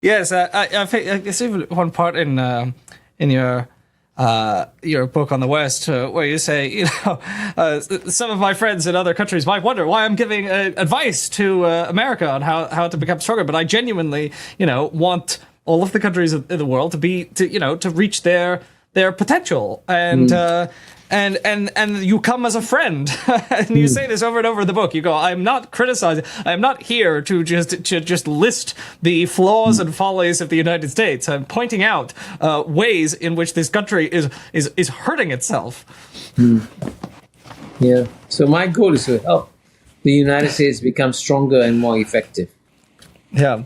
Yes, I think I see one part in your book on the West where you say, some of my friends in other countries might wonder why I'm giving advice to America on how to become stronger, but I genuinely, want all of the countries in the world to reach their potential, and you come as a friend, and you say this over and over in the book. You go, I'm not criticizing. I'm not here to just list the flaws and follies of the United States. I'm pointing out ways in which this country is hurting itself. Yeah. So my goal is to help the United States become stronger and more effective. Yeah.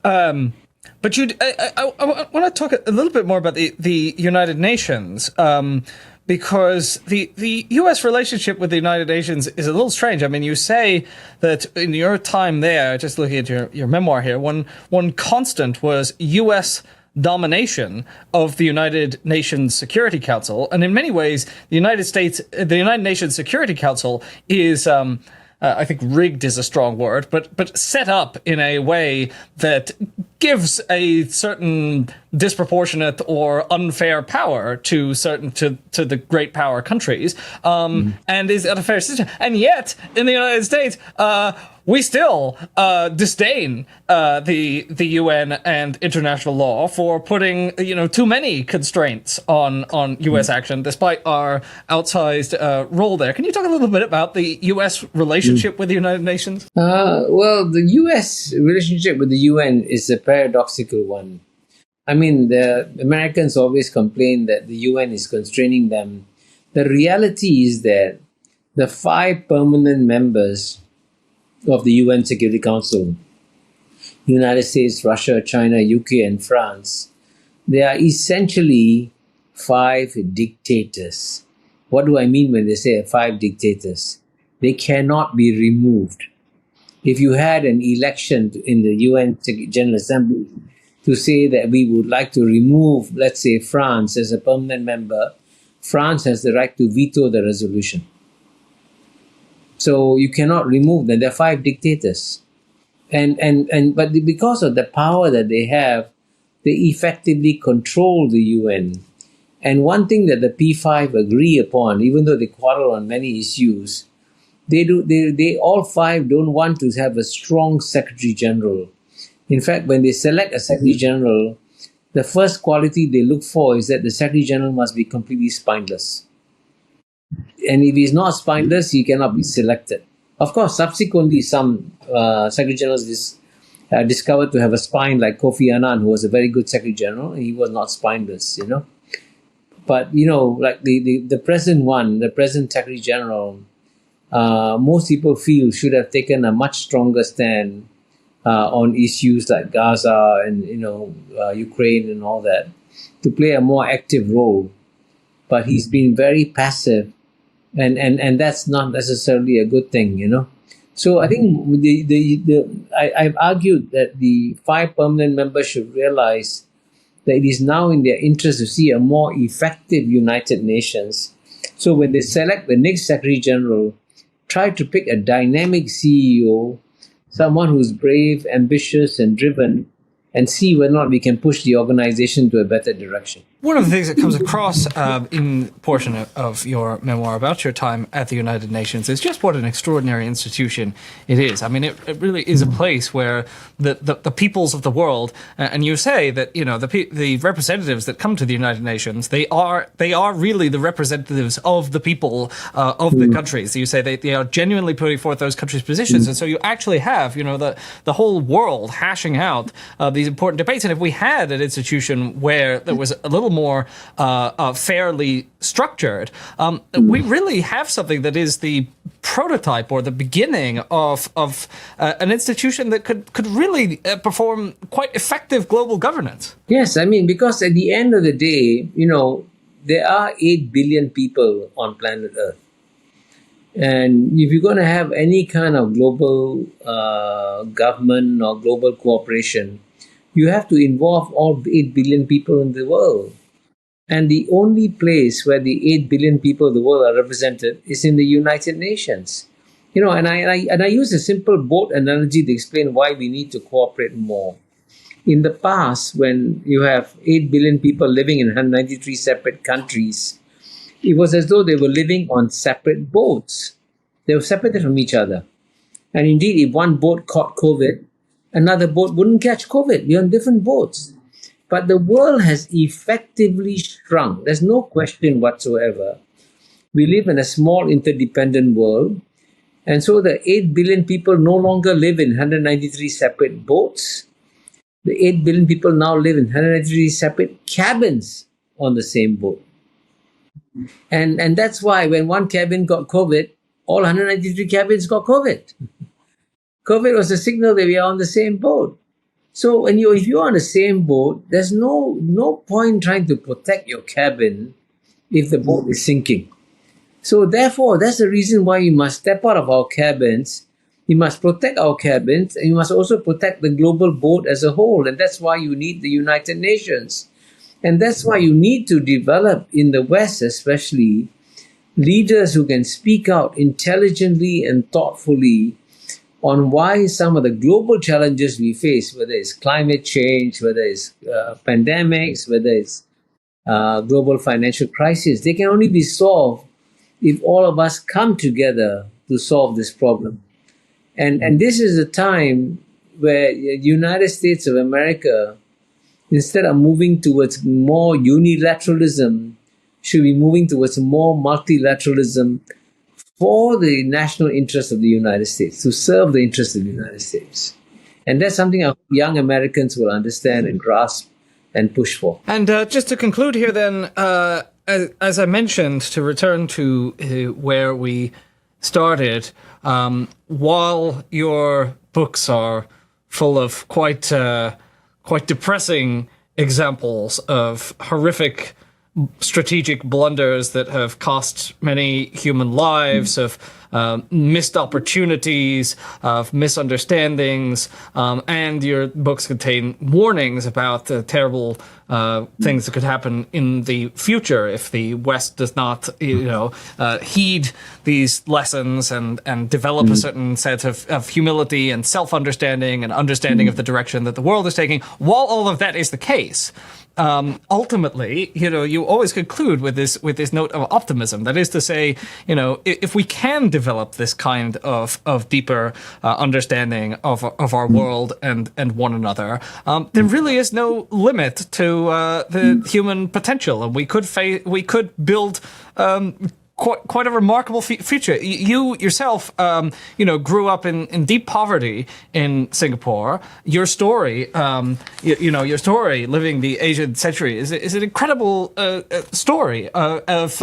But I want to talk a little bit more about the United Nations. Because the U.S. relationship with the United Nations is a little strange. I mean, you say that in your time there, just looking at your memoir here, one constant was U.S. domination of the United Nations Security Council. And in many ways, the United Nations Security Council is, I think rigged is a strong word, but set up in a way that gives a certain disproportionate or unfair power to the great power countries, and is at a fair system. And yet, in the United States, we still disdain the UN and international law for putting too many constraints on U.S. action, despite our outsized role there. Can you talk a little bit about the U.S. relationship with the United Nations? Well, the U.S. relationship with the UN is a paradoxical one. I mean, the Americans always complain that the UN is constraining them. The reality is that the 5 permanent members of the UN Security Council, United States, Russia, China, UK, and France, they are essentially 5 dictators. What do I mean when they say 5 dictators? They cannot be removed. If you had an election in the UN General Assembly to say that we would like to remove, let's say, France as a permanent member, France has the right to veto the resolution. So you cannot remove them. There are 5 dictators. But because of the power that they have, they effectively control the UN. And one thing that the P5 agree upon, even though they quarrel on many issues, they all 5 don't want to have a strong Secretary General. In fact, when they select a Secretary General, the first quality they look for is that the Secretary General must be completely spineless. And if he's not spineless, he cannot be selected. Of course, subsequently, some Secretary Generals discovered to have a spine, like Kofi Annan, who was a very good Secretary General, and he was not spineless, But, like the present one, the present Secretary General, most people feel should have taken a much stronger stand on issues like Gaza and, Ukraine and all that, to play a more active role. But he's been very passive, and that's not necessarily a good thing, So I think I've argued that the 5 permanent members should realize that it is now in their interest to see a more effective United Nations. So when they select the next Secretary General, try to pick a dynamic CEO, someone who's brave, ambitious, and driven, and see whether or not we can push the organization to a better direction. One of the things that comes across in portion of your memoir about your time at the United Nations is just what an extraordinary institution it is. I mean, it really is a place where the peoples of the world, and you say that the representatives that come to the United Nations, they are really the representatives of the people of the countries. You say they are genuinely putting forth those countries' positions, and so you actually have the whole world hashing out these important debates. And if we had an institution where there was a little more fairly structured, we really have something that is the prototype or the beginning of an institution that could really perform quite effective global governance. Yes, I mean, because at the end of the day, there are 8 billion people on planet Earth. And if you're going to have any kind of global government or global cooperation, you have to involve all 8 billion people in the world. And the only place where the 8 billion people of the world are represented is in the United Nations. And I use a simple boat analogy to explain why we need to cooperate more. in the past, when you have 8 billion people living in 193 separate countries, it was as though they were living on separate boats. They were separated from each other. And indeed, if one boat caught COVID, another boat wouldn't catch COVID. We're on different boats. But the world has effectively shrunk. There's no question whatsoever. We live in a small interdependent world. And so the 8 billion people no longer live in 193 separate boats. The 8 billion people now live in 193 separate cabins on the same boat. And that's why when one cabin got COVID, all 193 cabins got COVID. COVID was a signal that we are on the same boat. So if you're on the same boat, there's no point trying to protect your cabin if the boat is sinking. So therefore, that's the reason why you must step out of our cabins. You must protect our cabins, and you must also protect the global boat as a whole. And that's why you need the United Nations. And that's why you need to develop, in the West especially, leaders who can speak out intelligently and thoughtfully on why some of the global challenges we face, whether it's climate change, whether it's pandemics, whether it's global financial crisis, they can only be solved if all of us come together to solve this problem. And this is a time where the United States of America, instead of moving towards more unilateralism, should be moving towards more multilateralism for the national interest of the United States, to serve the interests of the United States. And that's something our young Americans will understand and grasp and push for. And just to conclude here then, as I mentioned, to return to where we started, while your books are full of quite depressing examples of horrific strategic blunders that have cost many human lives, of missed opportunities, of misunderstandings, and your books contain warnings about the terrible things that could happen in the future if the West does not, heed these lessons and develop a certain set of humility and self-understanding and understanding of the direction that the world is taking. While all of that is the case, ultimately, you always conclude with this note of optimism. That is to say, if we can develop this kind of deeper understanding of our world and one another, there really is no limit to the human potential, and we could build quite a remarkable future. You yourself, grew up in deep poverty in Singapore. Your story, your story living the Asian century is an incredible story of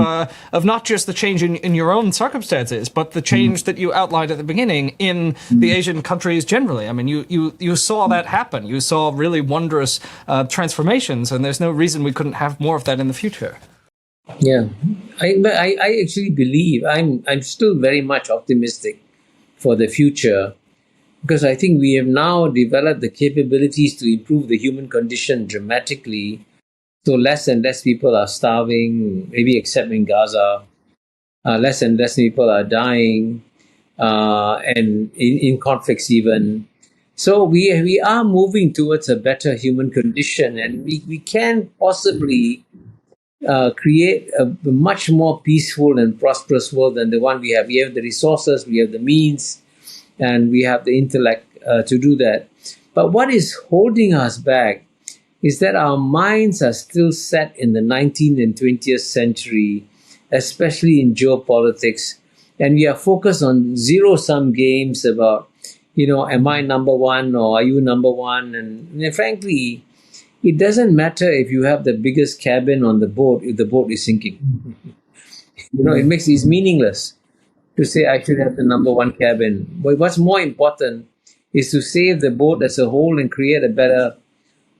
not just the change in your own circumstances, but the change that you outlined at the beginning in the Asian countries generally. I mean, you saw that happen. You saw really wondrous transformations, and there's no reason we couldn't have more of that in the future. Yeah, I actually believe I'm still very much optimistic for the future, because I think we have now developed the capabilities to improve the human condition dramatically. So less and less people are starving, maybe except in Gaza. Less and less people are dying, and in conflicts even. So we are moving towards a better human condition, and we can possibly create a much more peaceful and prosperous world than the one we have. We have the resources, we have the means, and we have the intellect to do that. But what is holding us back is that our minds are still set in the 19th and 20th century, especially in geopolitics. And we are focused on zero-sum games about, am I number one or are you number one? And frankly, it doesn't matter if you have the biggest cabin on the boat if the boat is sinking. It makes it meaningless to say I should have the number one cabin. But what's more important is to save the boat as a whole and create a better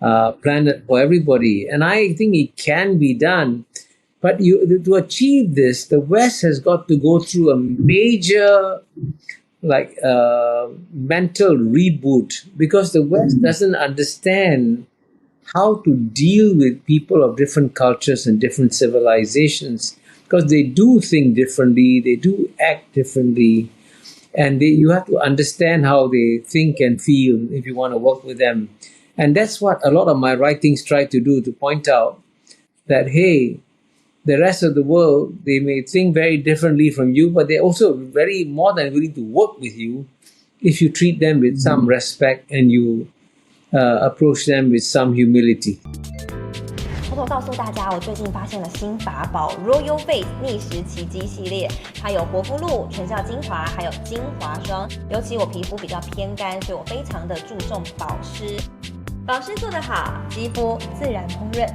planet for everybody. And I think it can be done. But to achieve this, the West has got to go through a major mental reboot, because the West doesn't understand how to deal with people of different cultures and different civilizations, because they do think differently, they do act differently, and you have to understand how they think and feel if you want to work with them. And that's what a lot of my writings try to do, to point out that, hey, the rest of the world, they may think very differently from you, but they're also very more than willing to work with you if you treat them with some respect and you approach them with some humility. 偷偷告诉大家，我最近发现了新法宝 Royal Face 逆时奇迹系列，它有活肤露、全效精华，还有精华霜。尤其我皮肤比较偏干，所以我非常的注重保湿。保湿做得好，肌肤自然烹饪。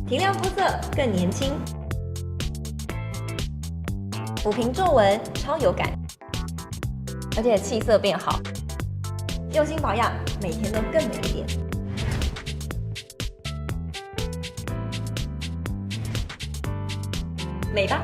提亮肤色更年轻，抚平皱纹超有感，而且气色变好。用心保养，每天都更美一点。美吧。